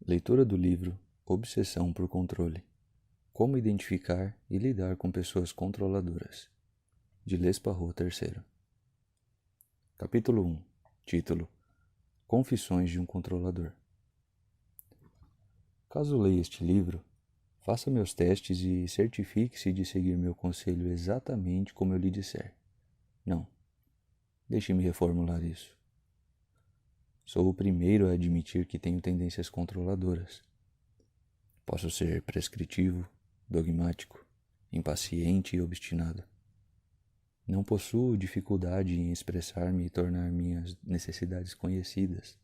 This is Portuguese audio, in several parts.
Leitura do livro Obsessão por Controle. Como identificar e lidar com pessoas controladoras, de Les Parrot III. Capítulo 1. Título: Confissões de um Controlador. Caso leia este livro, faça meus testes e certifique-se de seguir meu conselho exatamente como eu lhe disser. Não. Deixe-me reformular isso. Sou o primeiro a admitir que tenho tendências controladoras. Posso ser prescritivo, dogmático, impaciente e obstinado. Não possuo dificuldade em expressar-me e tornar minhas necessidades conhecidas.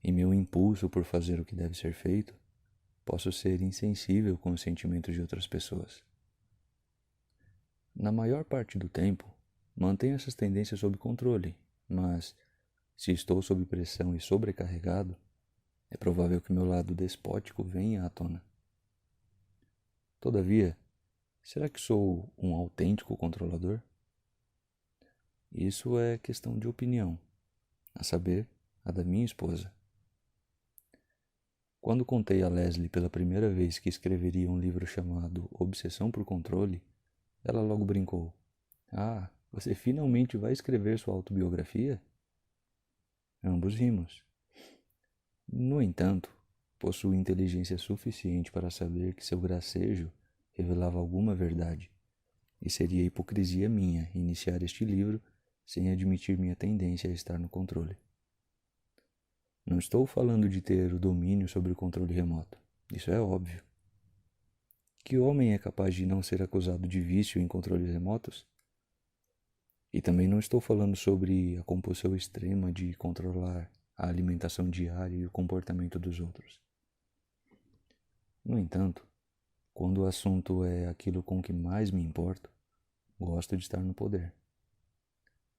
Em meu impulso por fazer o que deve ser feito, posso ser insensível com os sentimentos de outras pessoas. Na maior parte do tempo, mantenho essas tendências sob controle, mas, se estou sob pressão e sobrecarregado, é provável que meu lado despótico venha à tona. Todavia, será que sou um autêntico controlador? Isso é questão de opinião, a saber, a da minha esposa. Quando contei a Leslie pela primeira vez que escreveria um livro chamado Obsessão por Controle, ela logo brincou. Ah, você finalmente vai escrever sua autobiografia? Ambos rimos. No entanto, possuo inteligência suficiente para saber que seu gracejo revelava alguma verdade, e seria hipocrisia minha iniciar este livro sem admitir minha tendência a estar no controle. Não estou falando de ter o domínio sobre o controle remoto. Isso é óbvio. Que homem é capaz de não ser acusado de vício em controles remotos? E também não estou falando sobre a compulsão extrema de controlar a alimentação diária e o comportamento dos outros. No entanto, quando o assunto é aquilo com que mais me importo, gosto de estar no poder.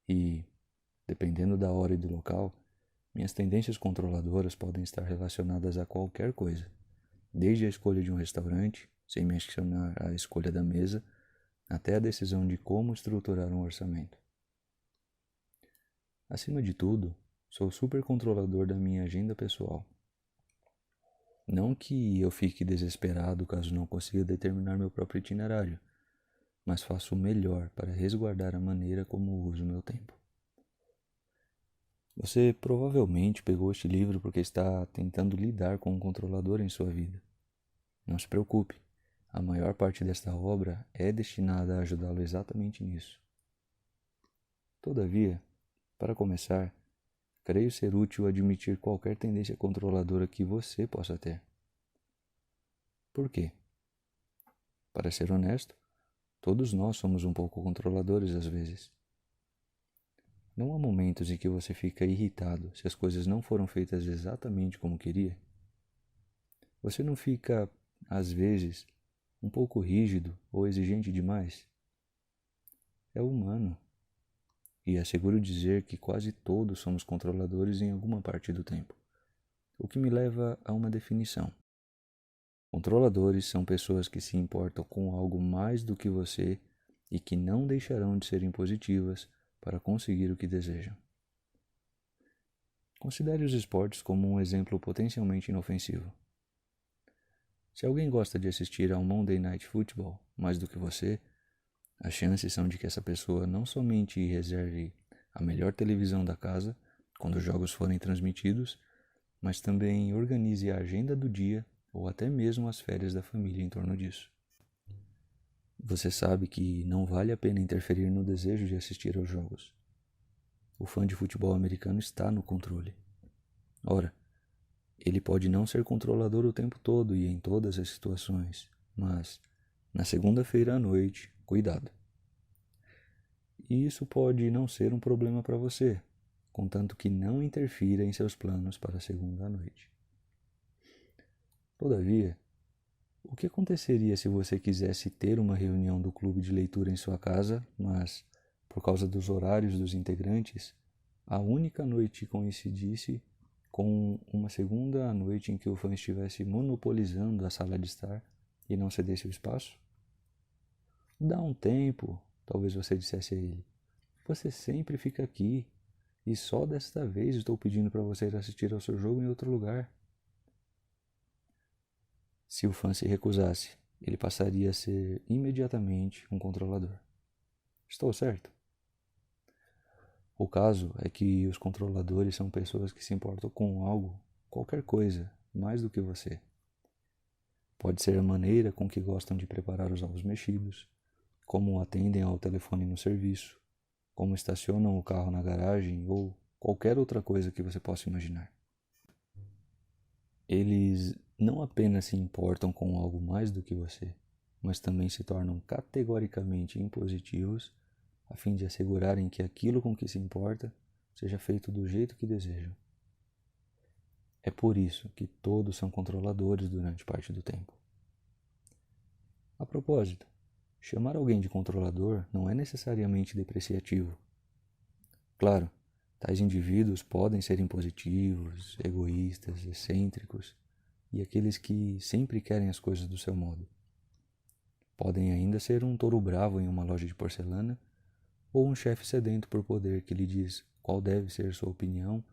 E, dependendo da hora e do local, minhas tendências controladoras podem estar relacionadas a qualquer coisa, desde a escolha de um restaurante, sem mencionar a escolha da mesa, até a decisão de como estruturar um orçamento. Acima de tudo, sou super controlador da minha agenda pessoal. Não que eu fique desesperado caso não consiga determinar meu próprio itinerário, mas faço o melhor para resguardar a maneira como uso meu tempo. Você provavelmente pegou este livro porque está tentando lidar com um controlador em sua vida. Não se preocupe, a maior parte desta obra é destinada a ajudá-lo exatamente nisso. Todavia, para começar, creio ser útil admitir qualquer tendência controladora que você possa ter. Por quê? Para ser honesto, todos nós somos um pouco controladores às vezes. Não há momentos em que você fica irritado se as coisas não foram feitas exatamente como queria? Você não fica, às vezes, um pouco rígido ou exigente demais? É humano. E é seguro dizer que quase todos somos controladores em alguma parte do tempo. O que me leva a uma definição. Controladores são pessoas que se importam com algo mais do que você e que não deixarão de ser impositivas para conseguir o que desejam. Considere os esportes como um exemplo potencialmente inofensivo. Se alguém gosta de assistir a um Monday Night Football mais do que você, as chances são de que essa pessoa não somente reserve a melhor televisão da casa quando os jogos forem transmitidos, mas também organize a agenda do dia ou até mesmo as férias da família em torno disso. Você sabe que não vale a pena interferir no desejo de assistir aos jogos. O fã de futebol americano está no controle. Ora, ele pode não ser controlador o tempo todo e em todas as situações, mas, na segunda-feira à noite, cuidado. E isso pode não ser um problema para você, contanto que não interfira em seus planos para a segunda à noite. Todavia, o que aconteceria se você quisesse ter uma reunião do clube de leitura em sua casa, mas, por causa dos horários dos integrantes, a única noite coincidisse com uma segunda à noite em que o fã estivesse monopolizando a sala de estar e não cedesse o espaço? Dá um tempo, talvez você dissesse a ele. Você sempre fica aqui, e só desta vez estou pedindo para você ir assistir ao seu jogo em outro lugar. Se o fã se recusasse, ele passaria a ser imediatamente um controlador. Estou certo? O caso é que os controladores são pessoas que se importam com algo, qualquer coisa, mais do que você. Pode ser a maneira com que gostam de preparar os ovos mexidos, como atendem ao telefone no serviço, como estacionam o carro na garagem ou qualquer outra coisa que você possa imaginar. Eles não apenas se importam com algo mais do que você, mas também se tornam categoricamente impositivos a fim de assegurarem que aquilo com que se importa seja feito do jeito que desejam. É por isso que todos são controladores durante parte do tempo. A propósito, chamar alguém de controlador não é necessariamente depreciativo. Claro, tais indivíduos podem ser impositivos, egoístas, excêntricos e aqueles que sempre querem as coisas do seu modo. Podem ainda ser um touro bravo em uma loja de porcelana ou um chefe sedento por poder que lhe diz qual deve ser sua opinião,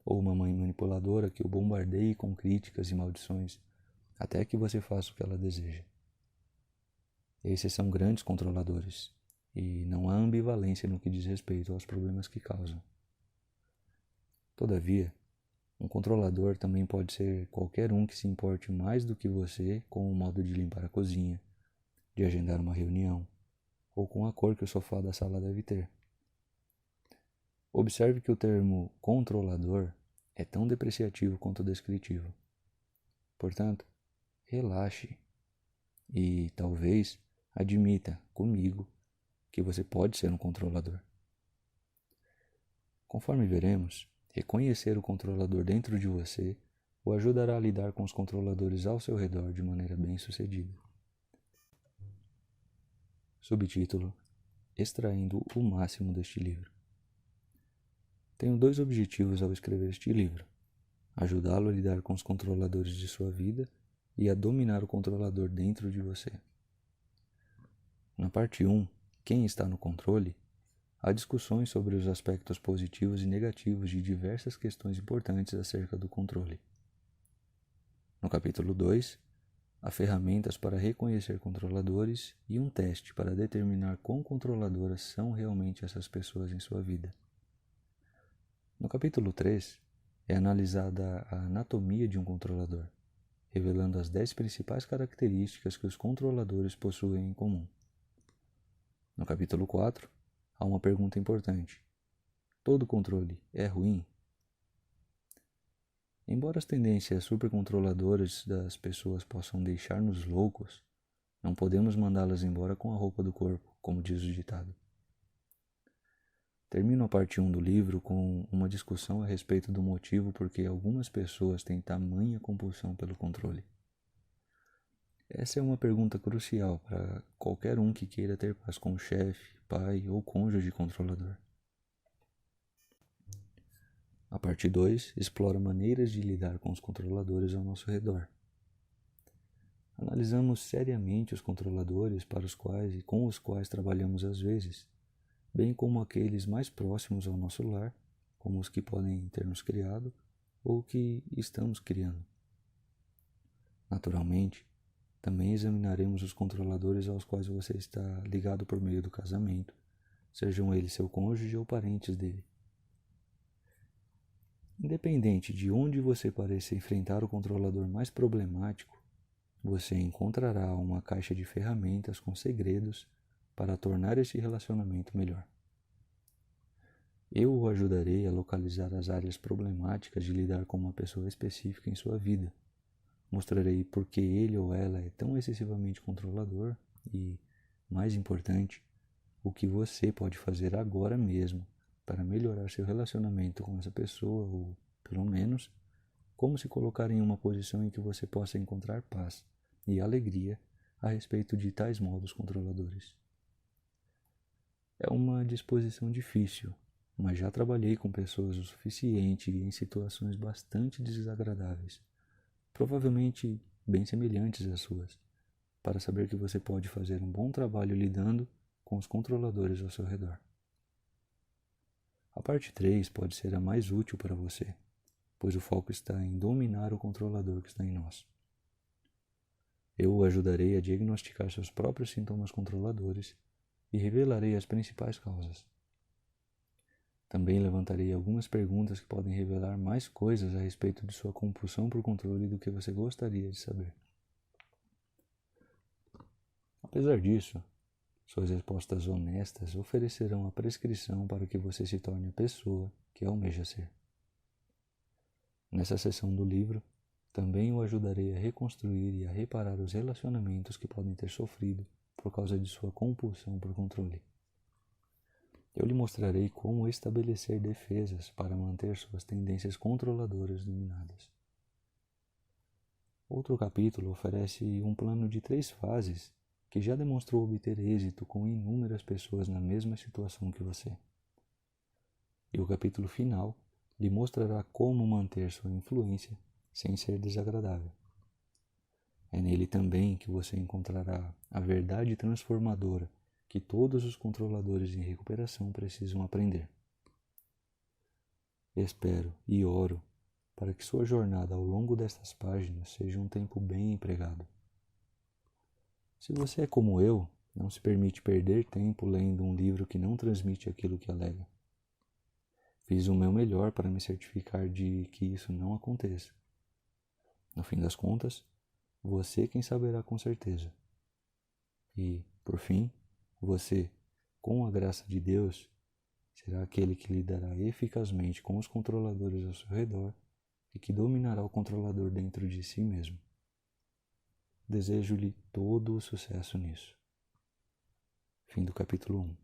ou uma mãe manipuladora que o bombardeie com críticas e maldições até que você faça o que ela deseja. Esses são grandes controladores, e não há ambivalência no que diz respeito aos problemas que causam. Todavia, um controlador também pode ser qualquer um que se importe mais do que você com o modo de limpar a cozinha, de agendar uma reunião, ou com a cor que o sofá da sala deve ter. Observe que o termo controlador é tão depreciativo quanto descritivo. Portanto, relaxe e, talvez, admita comigo que você pode ser um controlador. Conforme veremos, reconhecer o controlador dentro de você o ajudará a lidar com os controladores ao seu redor de maneira bem-sucedida. Subtítulo: Extraindo o máximo deste livro. Tenho 2 objetivos ao escrever este livro: ajudá-lo a lidar com os controladores de sua vida e a dominar o controlador dentro de você. Na parte 1, Quem está no controle? Há discussões sobre os aspectos positivos e negativos de diversas questões importantes acerca do controle. No capítulo 2, há ferramentas para reconhecer controladores e um teste para determinar quão controladoras são realmente essas pessoas em sua vida. No capítulo 3, é analisada a anatomia de um controlador, revelando as 10 principais características que os controladores possuem em comum. No capítulo 4, há uma pergunta importante: todo controle é ruim? Embora as tendências supercontroladoras das pessoas possam deixar-nos loucos, não podemos mandá-las embora com a roupa do corpo, como diz o ditado. Termino a parte 1 do livro com uma discussão a respeito do motivo por que algumas pessoas têm tamanha compulsão pelo controle. Essa é uma pergunta crucial para qualquer um que queira ter paz com o chefe, pai ou cônjuge controlador. A parte 2 explora maneiras de lidar com os controladores ao nosso redor. Analisamos seriamente os controladores para os quais e com os quais trabalhamos às vezes, bem como aqueles mais próximos ao nosso lar, como os que podem ter nos criado ou que estamos criando. Naturalmente, também examinaremos os controladores aos quais você está ligado por meio do casamento, sejam eles seu cônjuge ou parentes dele. Independente de onde você pareça enfrentar o controlador mais problemático, você encontrará uma caixa de ferramentas com segredos para tornar esse relacionamento melhor. Eu o ajudarei a localizar as áreas problemáticas de lidar com uma pessoa específica em sua vida. Mostrarei por que ele ou ela é tão excessivamente controlador e, mais importante, o que você pode fazer agora mesmo para melhorar seu relacionamento com essa pessoa ou, pelo menos, como se colocar em uma posição em que você possa encontrar paz e alegria a respeito de tais modos controladores. É uma disposição difícil, mas já trabalhei com pessoas o suficiente em situações bastante desagradáveis, provavelmente bem semelhantes às suas, para saber que você pode fazer um bom trabalho lidando com os controladores ao seu redor. A parte 3 pode ser a mais útil para você, pois o foco está em dominar o controlador que está em nós. Eu o ajudarei a diagnosticar seus próprios sintomas controladores e revelarei as principais causas. Também levantarei algumas perguntas que podem revelar mais coisas a respeito de sua compulsão por controle do que você gostaria de saber. Apesar disso, suas respostas honestas oferecerão a prescrição para que você se torne a pessoa que almeja ser. Nessa seção do livro, também o ajudarei a reconstruir e a reparar os relacionamentos que podem ter sofrido por causa de sua compulsão por controle. Eu lhe mostrarei como estabelecer defesas para manter suas tendências controladoras dominadas. Outro capítulo oferece um plano de 3 fases que já demonstrou obter êxito com inúmeras pessoas na mesma situação que você. E o capítulo final lhe mostrará como manter sua influência sem ser desagradável. É nele também que você encontrará a verdade transformadora que todos os controladores em recuperação precisam aprender. Espero e oro para que sua jornada ao longo destas páginas seja um tempo bem empregado. Se você é como eu, não se permite perder tempo lendo um livro que não transmite aquilo que alega. Fiz o meu melhor para me certificar de que isso não aconteça. No fim das contas, você quem saberá com certeza. E, por fim, você, com a graça de Deus, será aquele que lidará eficazmente com os controladores ao seu redor e que dominará o controlador dentro de si mesmo. Desejo-lhe todo o sucesso nisso. Fim do capítulo 1.